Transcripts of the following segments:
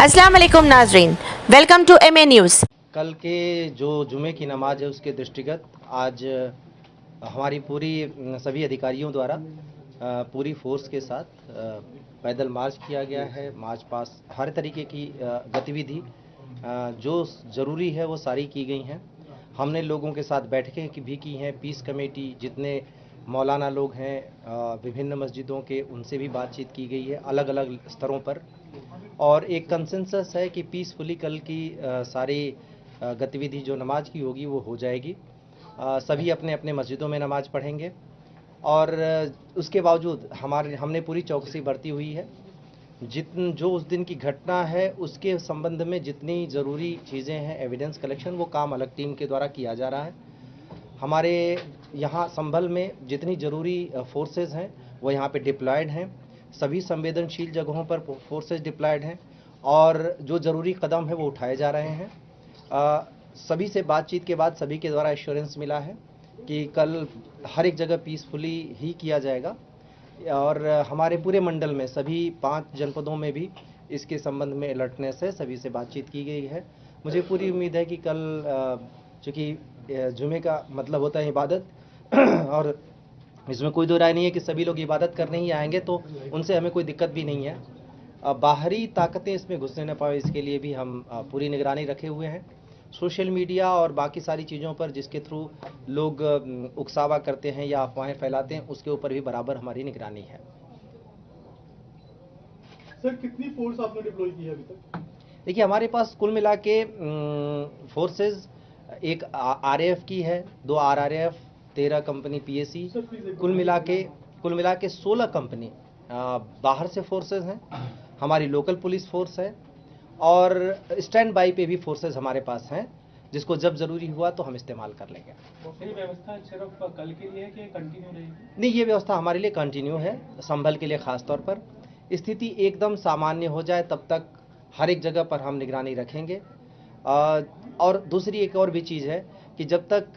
अस्सलाम वालेकुम नाजरीन, वेलकम टू एमए न्यूज़। कल के जो जुमे की नमाज है उसके दृष्टिगत आज हमारी पूरी सभी अधिकारियों द्वारा पूरी फोर्स के साथ पैदल मार्च किया गया है। मार्च पास हर तरीके की गतिविधि जो ज़रूरी है वो सारी की गई हैं। हमने लोगों के साथ बैठकें भी की हैं। पीस कमेटी जितने मौलाना लोग हैं विभिन्न मस्जिदों के, उनसे भी बातचीत की गई है अलग अलग स्तरों पर, और एक कंसेंसस है कि पीसफुली कल की सारी गतिविधि जो नमाज की होगी वो हो जाएगी। सभी अपने अपने मस्जिदों में नमाज पढ़ेंगे और उसके बावजूद हमने पूरी चौकसी बरती हुई है। जो उस दिन की घटना है उसके संबंध में जितनी ज़रूरी चीज़ें हैं, एविडेंस कलेक्शन, वो काम अलग टीम के द्वारा किया जा रहा है। हमारे यहाँ संभल में जितनी ज़रूरी फोर्सेस हैं वो यहाँ पे डिप्लॉयड हैं। सभी संवेदनशील जगहों पर फोर्सेस डिप्लॉयड हैं और जो ज़रूरी कदम है वो उठाए जा रहे हैं। सभी से बातचीत के बाद सभी के द्वारा एश्योरेंस मिला है कि कल हर एक जगह पीसफुली ही किया जाएगा और हमारे पूरे मंडल में सभी 5 जनपदों में भी इसके संबंध में अलर्टनेस है। सभी से बातचीत की गई है। मुझे पूरी उम्मीद है कि कल चूँकि जुमे का मतलब होता है इबादत और इसमें कोई दो राय नहीं है कि सभी लोग इबादत करने ही आएंगे, तो उनसे हमें कोई दिक्कत भी नहीं है। बाहरी ताकतें इसमें घुसने न पाए इसके लिए भी हम पूरी निगरानी रखे हुए हैं। सोशल मीडिया और बाकी सारी चीज़ों पर जिसके थ्रू लोग उकसावा करते हैं या अफवाहें फैलाते हैं, उसके ऊपर भी बराबर हमारी निगरानी है। सर, कितनी फोर्स आपने डिप्लॉय की है अभी तक? देखिए, हमारे पास कुल मिला के फोर्सेज एक आरएएफ की है, 2 आरआरएफ, 13 कंपनी पीएसी, कुल मिला के 16 कंपनी बाहर से फोर्सेज हैं। हमारी लोकल पुलिस फोर्स है और स्टैंड बाई पे भी फोर्सेज हमारे पास हैं, जिसको जब ज़रूरी हुआ तो हम इस्तेमाल कर लेंगे। ये व्यवस्था सिर्फ कल के लिए है कि कंटिन्यू रहेगी? नहीं, ये व्यवस्था हमारे लिए कंटिन्यू है, संभल के लिए खास तौर पर। स्थिति एकदम सामान्य हो जाए तब तक हर एक जगह पर हम निगरानी रखेंगे। और दूसरी एक और भी चीज़ है कि जब तक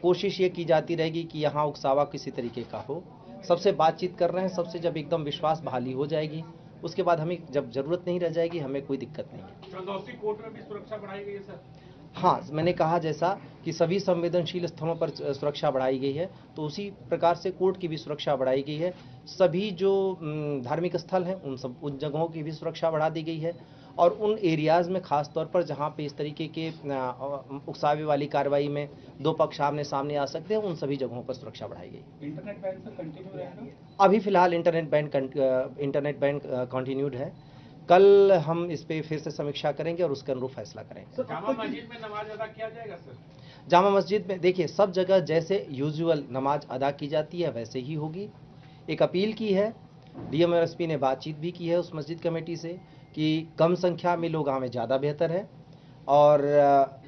कोशिश ये की जाती रहेगी कि यहाँ उकसावा किसी तरीके का हो, सबसे बातचीत कर रहे हैं, सबसे जब एकदम विश्वास बहाली हो जाएगी उसके बाद हमें जब ज़रूरत नहीं रह जाएगी, हमें कोई दिक्कत नहीं है। चौदौसी कोर्ट में भी सुरक्षा बढ़ाई गई है सर? हाँ, मैंने कहा जैसा कि सभी संवेदनशील स्थलों पर सुरक्षा बढ़ाई गई है, तो उसी प्रकार से कोर्ट की भी सुरक्षा बढ़ाई गई है। सभी जो धार्मिक स्थल हैं उन जगहों की भी सुरक्षा बढ़ा दी गई है और उन एरियाज़ में खास तौर पर जहाँ पे इस तरीके के उकसावे वाली कार्रवाई में दो पक्ष आमने सामने आ सकते हैं, उन सभी जगहों पर सुरक्षा बढ़ाई गई। इंटरनेट बैन से कंटिन्यू रहेगा? अभी फिलहाल इंटरनेट बैन कंटिन्यूड है। कल हम इस पे फिर से समीक्षा करेंगे और उसके अनुरूप फैसला करेंगे। जामा मस्जिद में नमाज अदा किया जाएगा सर? जामा मस्जिद में देखिए, सब जगह जैसे यूजुअल नमाज अदा की जाती है वैसे ही होगी। एक अपील की है, डीएम और एसपी ने बातचीत भी की है उस मस्जिद कमेटी से कि कम संख्या में लोग आवें ज़्यादा बेहतर है और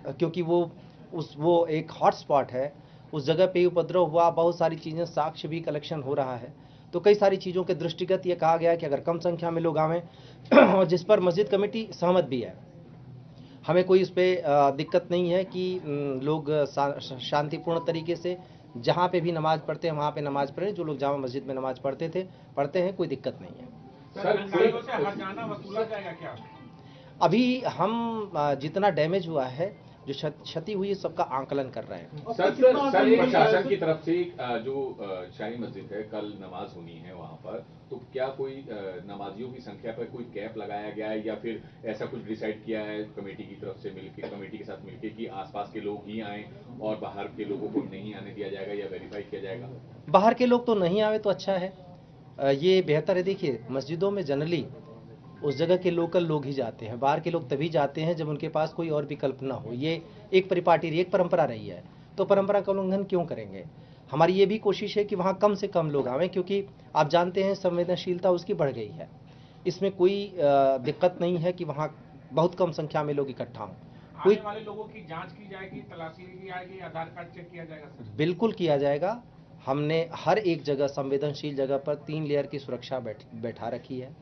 क्योंकि वो एक हॉट स्पॉट है, उस जगह पे उपद्रव हुआ, बहुत सारी चीज़ें, साक्ष्य भी कलेक्शन हो रहा है, तो कई सारी चीज़ों के दृष्टिगत ये कहा गया कि अगर कम संख्या में लोग आवें और जिस पर मस्जिद कमेटी सहमत भी है, हमें कोई इस पर दिक्कत नहीं है कि लोग शांतिपूर्ण तरीके से जहाँ पे भी नमाज पढ़ते हैं वहाँ पे नमाज पढ़ें। जो लोग जामा मस्जिद में नमाज पढ़ते हैं, कोई दिक्कत नहीं है। सर, से हर्जाना वसूला जाएगा क्या? अभी हम जितना डैमेज हुआ है, जो क्षति हुई है, सबका आंकलन कर रहे हैं। सर, प्रशासन की तरफ से जो शाही मस्जिद है, कल नमाज होनी है वहां पर, तो क्या कोई नमाजियों की संख्या पर कोई कैप लगाया गया है या फिर ऐसा कुछ डिसाइड किया है कमेटी की तरफ से मिलकर, कमेटी के साथ मिलकर, कि आसपास के लोग ही आएं और बाहर के लोगों को नहीं आने दिया जाएगा या वेरीफाई किया जाएगा? बाहर के लोग तो नहीं आवे तो अच्छा है, ये बेहतर है। देखिए, मस्जिदों में जनरली उस जगह के लोकल लोग ही जाते हैं, बाहर के लोग तभी जाते हैं जब उनके पास कोई और विकल्प ना हो। ये एक परिपाटी, एक परंपरा रही है, तो परंपरा का उल्लंघन क्यों करेंगे। हमारी ये भी कोशिश है कि वहाँ कम से कम लोग आवें, क्योंकि आप जानते हैं संवेदनशीलता उसकी बढ़ गई है। इसमें कोई दिक्कत नहीं है कि वहाँ बहुत कम संख्या में लोग इकट्ठा हों। आने वाले लोगों की जांच की जाएगी, तलाशी ली जाएगी, आधार कार्ड चेक किया जाएगा सर? बिल्कुल किया जाएगा। हमने हर एक जगह संवेदनशील जगह पर 3 लेयर की सुरक्षा बैठा रखी है।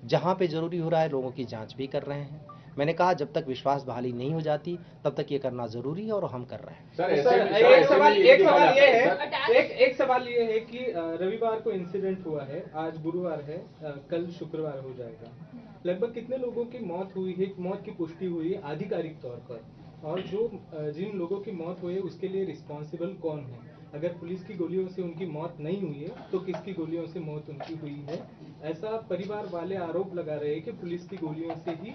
जहाँ पे ज़रूरी हो रहा है लोगों की जांच भी कर रहे हैं। मैंने कहा जब तक विश्वास बहाली नहीं हो जाती तब तक ये करना ज़रूरी है और हम कर रहे हैं। एक सवाल ये है कि रविवार को इंसिडेंट हुआ है, आज गुरुवार है, कल शुक्रवार हो जाएगा, लगभग कितने लोगों की मौत हुई है, मौत की पुष्टि हुई है आधिकारिक तौर पर, और जो जिन लोगों की मौत हुई है उसके लिए रिस्पॉन्सिबल कौन है? अगर पुलिस की गोलियों से उनकी मौत नहीं हुई है तो किसकी गोलियों से मौत उनकी हुई है? ऐसा परिवार वाले आरोप लगा रहे हैं कि पुलिस की गोलियों से ही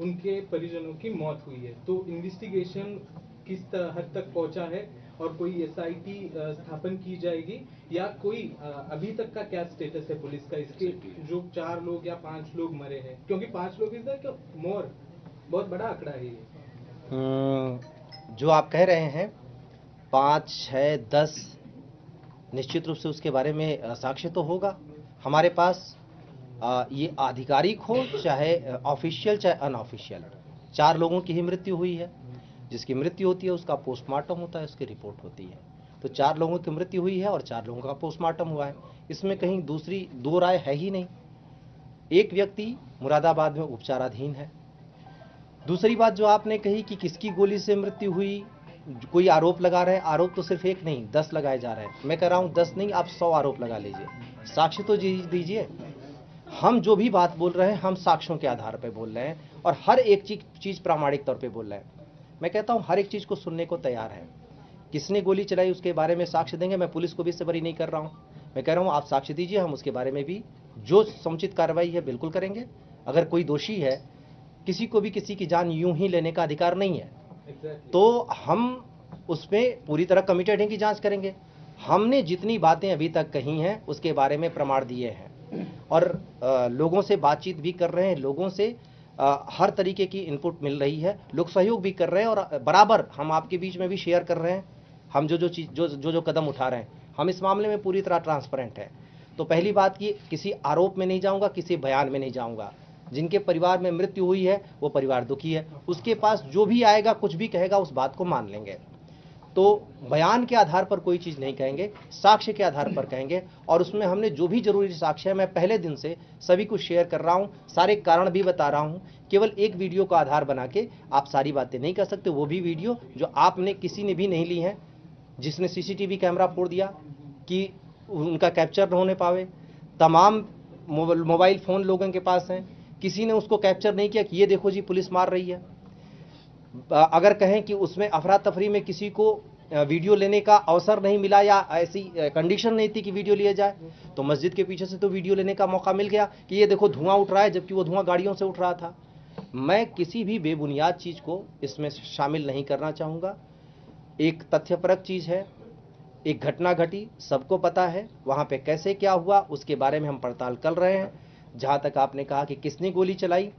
उनके परिजनों की मौत हुई है। तो इन्वेस्टिगेशन किस हद तक पहुंचा है और कोई एसआईटी स्थापन की जाएगी या कोई अभी तक का क्या स्टेटस है पुलिस का, इसके जो 4 लोग या 5 लोग मरे हैं, क्योंकि 5 लोग इज द मोर, बहुत बड़ा आंकड़ा है ये। जो आप कह रहे हैं 5, 6, 10 निश्चित रूप से उसके बारे में साक्ष्य तो होगा हमारे पास। ये आधिकारिक हो चाहे ऑफिशियल चाहे अनऑफिशियल, 4 लोगों की ही मृत्यु हुई है। जिसकी मृत्यु होती है उसका पोस्टमार्टम होता है, उसकी रिपोर्ट होती है। तो 4 लोगों की मृत्यु हुई है और 4 लोगों का पोस्टमार्टम हुआ है, इसमें कहीं दूसरी दो राय है ही नहीं। एक व्यक्ति मुरादाबाद में उपचाराधीन है। दूसरी बात जो आपने कही कि किसकी गोली से मृत्यु हुई, कोई आरोप लगा रहे हैं, आरोप तो सिर्फ एक नहीं 10 लगाए जा रहे हैं। मैं कह रहा हूं 10 नहीं, आप 100 आरोप लगा लीजिए, साक्ष्य तो दीजिए। हम जो भी बात बोल रहे हैं हम साक्ष्यों के आधार पर बोल रहे हैं और हर एक चीज प्रामाणिक तौर पे बोल रहे हैं। मैं कहता हूं हर एक चीज को सुनने को तैयार है। किसने गोली चलाई उसके बारे में साक्ष्य देंगे। मैं पुलिस को भी इससे बरी नहीं कर रहा हूं, मैं कह रहा हूं आप साक्ष्य दीजिए, हम उसके बारे में भी जो समुचित कार्रवाई है बिल्कुल करेंगे। अगर कोई दोषी है, किसी को भी किसी की जान यूं ही लेने का अधिकार नहीं है, तो हम उसमें पूरी तरह कमिटेड हैं कि जांच करेंगे। हमने जितनी बातें अभी तक कही हैं उसके बारे में प्रमाण दिए हैं और लोगों से बातचीत भी कर रहे हैं, लोगों से हर तरीके की इनपुट मिल रही है, लोग सहयोग भी कर रहे हैं और बराबर हम आपके बीच में भी शेयर कर रहे हैं। हम जो कदम उठा रहे हैं, हम इस मामले में पूरी तरह ट्रांसपेरेंट है। तो पहली बात कि किसी आरोप में नहीं जाऊंगा, किसी बयान में नहीं जाऊंगा। जिनके परिवार में मृत्यु हुई है वो परिवार दुखी है, उसके पास जो भी आएगा कुछ भी कहेगा उस बात को मान लेंगे। तो बयान के आधार पर कोई चीज नहीं कहेंगे, साक्ष्य के आधार पर कहेंगे और उसमें हमने जो भी जरूरी साक्ष्य है मैं पहले दिन से सभी को शेयर कर रहा हूं, सारे कारण भी बता रहा हूं। केवल एक वीडियो का आधार बना के आप सारी बातें नहीं कर सकते। वो भी वीडियो जो आपने किसी ने भी नहीं ली है, जिसने सीसीटीवी कैमरा फोड़ दिया कि उनका कैप्चर न होने पावे। तमाम मोबाइल फोन लोगों के पास हैं, किसी ने उसको कैप्चर नहीं किया कि ये देखो जी पुलिस मार रही है। अगर कहें कि उसमें अफरा तफरी में किसी को वीडियो लेने का अवसर नहीं मिला या ऐसी कंडीशन नहीं थी कि वीडियो लिया जाए, तो मस्जिद के पीछे से तो वीडियो लेने का मौका मिल गया कि ये देखो धुआं उठ रहा है, जबकि वो धुआं गाड़ियों से उठ रहा था। मैं किसी भी बेबुनियाद चीज को इसमें शामिल नहीं करना चाहूंगा। एक तथ्यपरक चीज है, एक घटना घटी, सबको पता है वहां पे कैसे क्या हुआ उसके बारे में हम पड़ताल कर रहे हैं। जहां तक आपने कहा कि किसने गोली चलाई,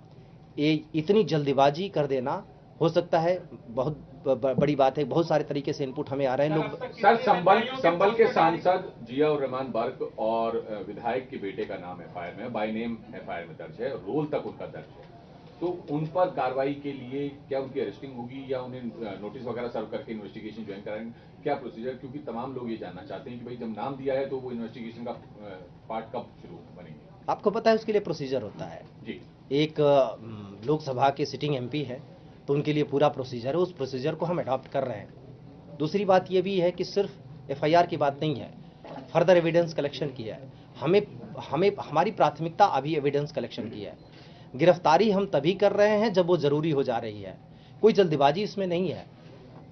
ये इतनी जल्दीबाजी कर देना हो सकता है बहुत बड़ी बात है। बहुत सारे तरीके से इनपुट हमें आ रहे हैं। लोग सर संबल के सांसद जियाउर रहमान बर्क और विधायक के बेटे का नाम एफआईआर में, बाय नेम एफआईआर में दर्ज है, रोल तक उनका दर्ज है, तो उन पर कार्रवाई के लिए क्या उनकी अरेस्टिंग होगी या उन्हें नोटिस वगैरह सर्व करके इन्वेस्टिगेशन ज्वाइन कराएंगे, क्या प्रोसीजर? क्योंकि तमाम लोग ये जानना चाहते हैं कि भाई जब नाम दिया है तो वो इन्वेस्टिगेशन का पार्ट कब शुरू बनेंगे? आपको पता है उसके लिए प्रोसीजर होता है जी। एक लोकसभा के सिटिंग एमपी है तो उनके लिए पूरा प्रोसीजर है, उस प्रोसीजर को हम अडॉप्ट कर रहे हैं। दूसरी बात यह भी है कि सिर्फ एफआईआर की बात नहीं है, फर्दर एविडेंस कलेक्शन की है। हमें हमारी प्राथमिकता अभी एविडेंस कलेक्शन की है। गिरफ्तारी हम तभी कर रहे हैं जब वो जरूरी हो जा रही है, कोई जल्दबाजी इसमें नहीं है।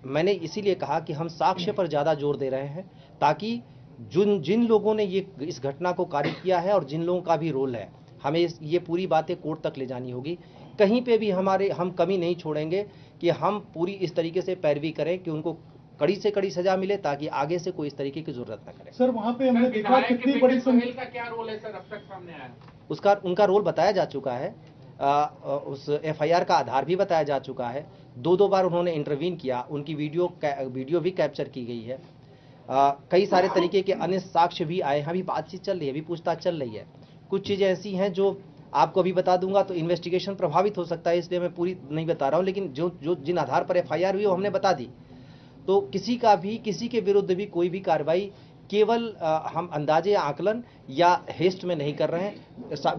मैंने इसीलिए कहा कि हम साक्ष्य पर ज़्यादा जोर दे रहे हैं ताकि जिन लोगों ने इस घटना को कारित किया है और जिन लोगों का भी रोल है, हमें ये पूरी बातें कोर्ट तक ले जानी होगी। कहीं पे भी हम कमी नहीं छोड़ेंगे कि हम पूरी इस तरीके से पैरवी करें कि उनको कड़ी से कड़ी सजा मिले ताकि आगे से कोई इस तरीके की जरूरत न करे। सर वहाँ पे हमने देखा कितनी बड़ी सोहेल का क्या रोल है सर, अब तक सामने आया? उनका रोल बताया जा चुका है, उस एफआईआर का आधार भी बताया जा चुका है। 2 बार उन्होंने इंटरवीन किया, उनकी वीडियो भी कैप्चर की गई है। कई सारे तरीके के अन्य साक्ष्य भी आए हैं, अभी बातचीत चल रही है, अभी पूछताछ चल रही है। कुछ चीज़ें ऐसी हैं जो आपको अभी बता दूंगा तो इन्वेस्टिगेशन प्रभावित हो सकता है, इसलिए मैं पूरी नहीं बता रहा हूं, लेकिन जिन आधार पर एफआईआर हुई वो हमने बता दी। तो किसी के विरुद्ध भी कोई भी कार्रवाई केवल हम अंदाजे या आकलन या हेस्ट में नहीं कर रहे हैं,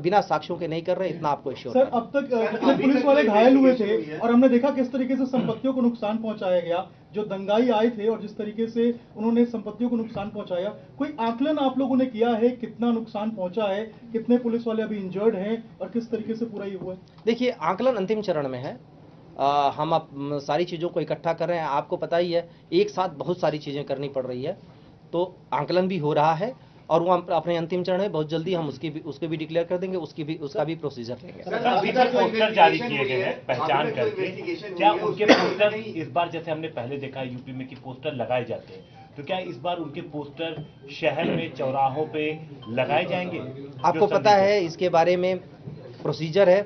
बिना साक्ष्यों के नहीं कर रहे हैं, इतना आपको श्योर सर अब तक कितने पुलिस वाले घायल हुए थे और हमने देखा किस तरीके से संपत्तियों को नुकसान पहुंचाया गया, जो दंगाई आए थे और जिस तरीके से उन्होंने संपत्तियों को नुकसान पहुंचाया, कोई आकलन आप लोगों ने किया है कितना नुकसान पहुंचा है, कितने पुलिस वाले अभी इंजर्ड हैं और किस तरीके से पूरा ये हुआ है? देखिए, आकलन अंतिम चरण में है। हम अब सारी चीज़ों को इकट्ठा कर रहे हैं। आपको पता ही है, एक साथ बहुत सारी चीज़ें करनी पड़ रही है, तो आकलन भी हो रहा है और वो अपने अंतिम चरण में बहुत जल्दी हम उसके भी डिक्लेयर कर देंगे, उसका भी प्रोसीजर लेंगे। सर, अभी तक पोस्टर जारी किए गए हैं पहचान करके, क्या उनके पोस्टर इस बार, जैसे हमने पहले देखा है यूपी में कि पोस्टर लगाए जाते हैं, तो क्या इस बार उनके पोस्टर शहर में चौराहों पे लगाए जाएंगे? आपको पता है इसके बारे में प्रोसीजर है,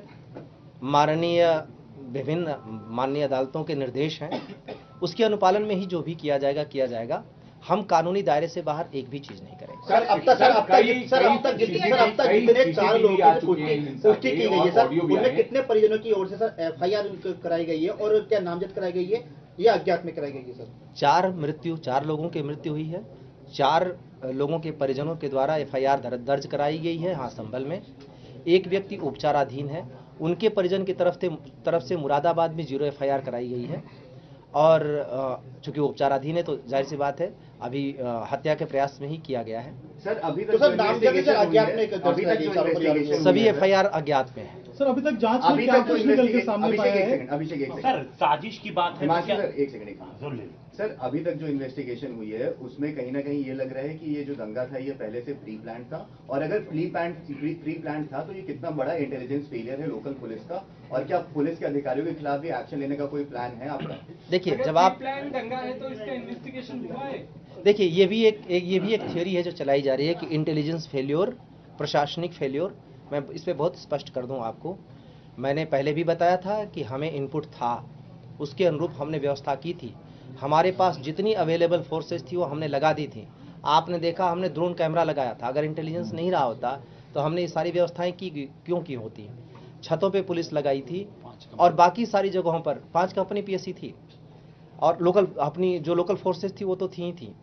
विभिन्न माननीय अदालतों के निर्देश हैं, उसके अनुपालन में ही जो भी किया जाएगा। हम कानूनी दायरे से बाहर एक भी चीज नहीं करेंगे। सर अब तक जितने 4 लोगों की पुष्टि की गई है सर, उनमें कितने परिजनों की ओर से सर एफआईआर कराई गई है और क्या नामजद कराई गई है या अज्ञात में कराई गई है? सर 4 लोगों की मृत्यु हुई है, 4 लोगों के परिजनों के द्वारा एफआईआर दर्ज कराई गई है। हाँ, संभल में एक व्यक्ति उपचाराधीन है, उनके परिजन की तरफ से मुरादाबाद में 0 एफआईआर कराई गई है और चूंकि उपचाराधीन है तो जाहिर सी बात है अभी हत्या के प्रयास में ही किया गया है। सर अभी तक सभी एफआईआर अज्ञात में है। सर अभी तक जांच में क्या कुछ निकल के सामने पाया है? अभिषेक सर, साजिश की बात है क्या? एक सेकंड सर, अभी तक जो इन्वेस्टिगेशन हुई है उसमें कहीं ना कहीं ये लग रहा है कि ये जो दंगा था ये पहले से प्री प्लान था, और अगर प्री प्लान था तो ये कितना बड़ा इंटेलिजेंस फेलियर है लोकल पुलिस का, और क्या पुलिस के अधिकारियों के खिलाफ भी एक्शन लेने का कोई प्लान है आपका? देखिए, जब आप प्लान दंगा है तो इसका इन्वेस्टिगेशन हुआ है। देखिए, ये भी एक थ्योरी है जो चलाई जा रही है कि इंटेलिजेंस फेल्योर, प्रशासनिक फेल्योर। मैं इस पे बहुत स्पष्ट कर दूं आपको, मैंने पहले भी बताया था कि हमें इनपुट था, उसके अनुरूप हमने व्यवस्था की थी। हमारे पास जितनी अवेलेबल फोर्सेस थी वो हमने लगा दी थी। आपने देखा, हमने ड्रोन कैमरा लगाया था। अगर इंटेलिजेंस नहीं रहा होता तो हमने ये सारी व्यवस्थाएं क्यों की होती? छतों पे पुलिस लगाई थी और बाकी सारी जगहों पर 5 कंपनी पीएससी थी और अपनी जो लोकल फोर्सेस थी वो तो थी ही थी।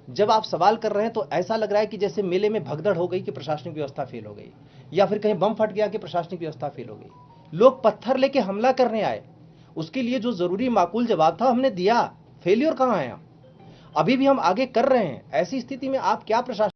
जब आप सवाल कर रहे हैं तो ऐसा लग रहा है कि जैसे मेले में भगदड़ हो गई कि प्रशासनिक व्यवस्था फेल हो गई, या फिर कहीं बम फट गया कि प्रशासनिक व्यवस्था फेल हो गई। लोग पत्थर लेके हमला करने आए, उसके लिए जो जरूरी माकूल जवाब था हमने दिया। फेलियर कहाँ है? अभी भी हम आगे कर रहे हैं। ऐसी स्थिति में आप क्या प्रशासन